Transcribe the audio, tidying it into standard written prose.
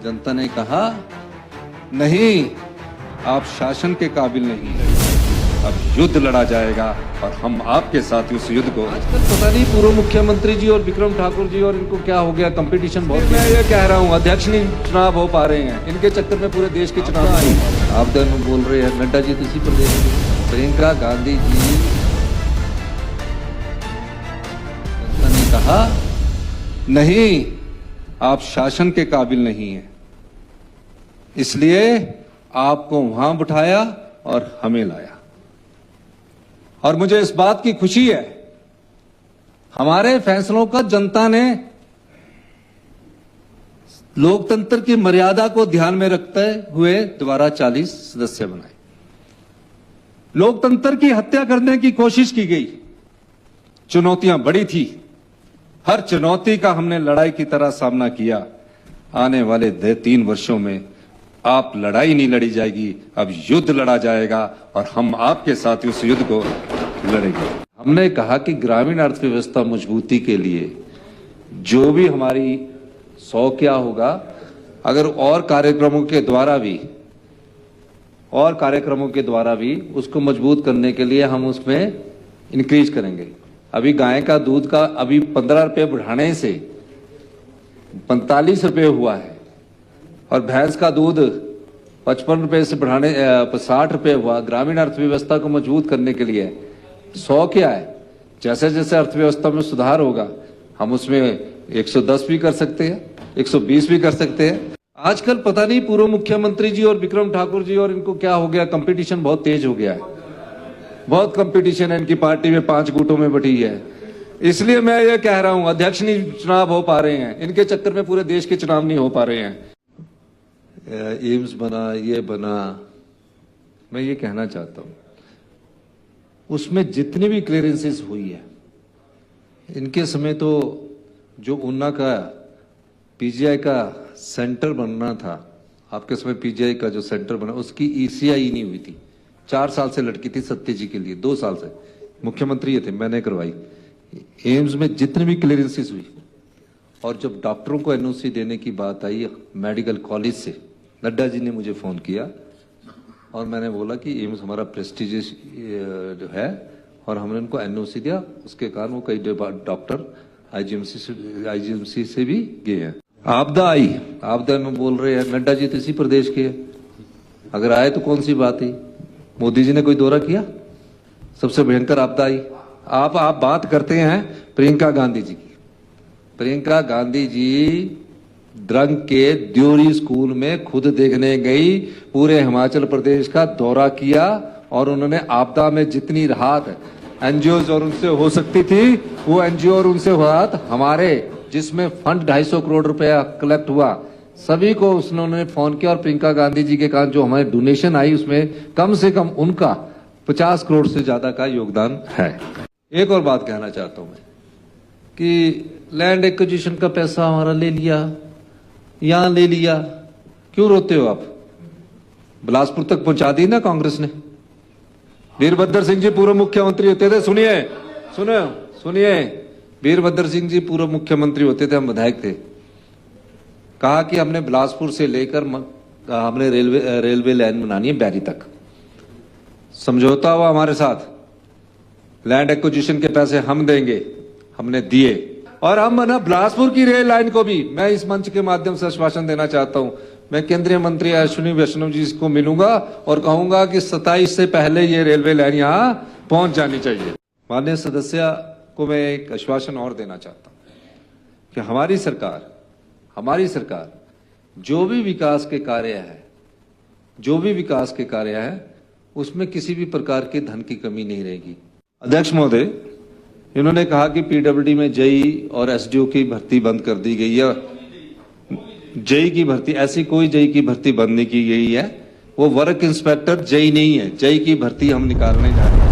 जनता ने कहा नहीं, आप शासन के काबिल नहीं, अब युद्ध लड़ा जाएगा और हम आपके साथ उस युद्ध को। आजकल पता नहीं पूर्व मुख्यमंत्री जी और विक्रम ठाकुर जी और इनको क्या हो गया, कंपटीशन बहुत। मैं ये कह रहा हूँ अध्यक्ष नहीं चुनाव हो पा रहे हैं, इनके चक्कर में पूरे देश के चुनाव आप दोनों बोल रहे हैं। नड्डा जी तो इसी प्रदेश में, प्रियंका गांधी जी, जनता ने कहा नहीं, आप शासन के काबिल नहीं है, इसलिए आपको वहां बिठाया और हमें लाया। और मुझे इस बात की खुशी है, हमारे फैसलों का जनता ने लोकतंत्र की मर्यादा को ध्यान में रखते हुए दोबारा 40 सदस्य बनाए। लोकतंत्र की हत्या करने की कोशिश की गई, चुनौतियां बड़ी थी, हर चुनौती का हमने लड़ाई की तरह सामना किया। आने वाले 3 वर्षों में आप लड़ाई नहीं लड़ी जाएगी, अब युद्ध लड़ा जाएगा और हम आपके साथ उस युद्ध को लड़ेंगे। हमने कहा कि ग्रामीण अर्थव्यवस्था मजबूती के लिए जो भी हमारी 100 क्या होगा, अगर और कार्यक्रमों के द्वारा भी उसको मजबूत करने के लिए हम उसमें इंक्रीज करेंगे। अभी गाय का दूध का अभी 15 रुपए बढ़ाने से 45 रुपए हुआ है और भैंस का दूध 55 रुपए से बढ़ाने 60 रुपए हुआ। ग्रामीण अर्थव्यवस्था को मजबूत करने के लिए 100 क्या है, जैसे जैसे अर्थव्यवस्था में सुधार होगा हम उसमें 110 भी कर सकते हैं, 120 भी कर सकते हैं। आजकल पता नहीं पूर्व मुख्यमंत्री जी और विक्रम ठाकुर जी और इनको क्या हो गया, कंपटीशन बहुत तेज हो गया है, बहुत कंपटीशन है इनकी पार्टी में, 5 गुटों में बटी है। इसलिए मैं ये कह रहा हूं अध्यक्ष नहीं चुनाव हो पा रहे हैं, इनके चक्कर में पूरे देश के चुनाव नहीं हो पा रहे हैं। एम्स बना, ये बना, मैं ये कहना चाहता हूं उसमें जितनी भी क्लियरेंसेस हुई है, इनके समय तो जो ऊना का पीजीआई का सेंटर बनना था, आपके समय पीजीआई का जो सेंटर बना उसकी ईसीआई नहीं हुई थी, 4 साल से लटकी थी सत्य जी के लिए, 2 साल से मुख्यमंत्री ये थे, मैंने करवाई। एम्स में जितनी भी क्लियरेंसेस हुई और जब डॉक्टरों को एनओसी देने की बात आई मेडिकल कॉलेज से, नड्डा जी ने मुझे फोन किया और मैंने बोला कि एम्स हमारा प्रेस्टिजियस है और हमने उनको एनओसी दिया, उसके कारण वो कई डॉक्टर आईजीएमसी से भी गए हैं। आपदा आई, आपदा में बोल रहे हैं, नड्डा जी तो इसी प्रदेश के हैं, अगर आए तो कौन सी बात है, मोदी जी ने कोई दौरा किया, सबसे भयंकर आपदा आई। आप बात करते हैं प्रियंका गांधी जी की। प्रियंका गांधी जी द्रंग के द्योरी स्कूल में खुद देखने गई, पूरे हिमाचल प्रदेश का दौरा किया और उन्होंने आपदा में जितनी राहत एनजीओ और उनसे हो सकती थी वो एनजीओ और उनसे राहत हमारे, जिसमें फंड 250 करोड़ रुपया कलेक्ट हुआ, सभी को उन्होंने फोन किया और प्रियंका गांधी जी के कारण जो हमारे डोनेशन आई उसमें कम से कम उनका 50 करोड़ से ज्यादा का योगदान है। एक और बात कहना चाहता हूं मैं कि लैंड एक्विजिशन का पैसा हमारा ले लिया, यहां ले लिया, क्यों रोते हो आप? बिलासपुर तक पहुंचा दी ना कांग्रेस ने। वीरभद्र सिंह जी पूर्व मुख्यमंत्री होते थे, सुनिए, वीरभद्र सिंह जी पूर्व मुख्यमंत्री होते थे, हम विधायक थे, कहा कि हमने बिलासपुर से लेकर हमने रेलवे लाइन बनानी है बैरी तक, समझौता हुआ हमारे साथ, लैंड एक्विजिशन के पैसे हम देंगे, हमने दिए और हम ना बिलासपुर की रेल लाइन को भी मैं इस मंच के माध्यम से आश्वासन देना चाहता हूं, मैं केंद्रीय मंत्री अश्विनी वैष्णव जी को मिलूंगा और कहूंगा कि 27 से पहले ये रेलवे लाइन यहां पहुंच जानी चाहिए। माननीय सदस्य को मैं एक आश्वासन और देना चाहता हूं कि हमारी सरकार जो भी विकास के कार्य है उसमें किसी भी प्रकार के धन की कमी नहीं रहेगी। अध्यक्ष महोदय, इन्होंने कहा कि पीडब्ल्यूडी में जेई और एसडीओ की भर्ती बंद कर दी गई है। जेई की भर्ती, ऐसी कोई जेई की भर्ती बंद नहीं की गई है, वो वर्क इंस्पेक्टर जेई नहीं है, जेई की भर्ती हम निकालने जा रहे हैं।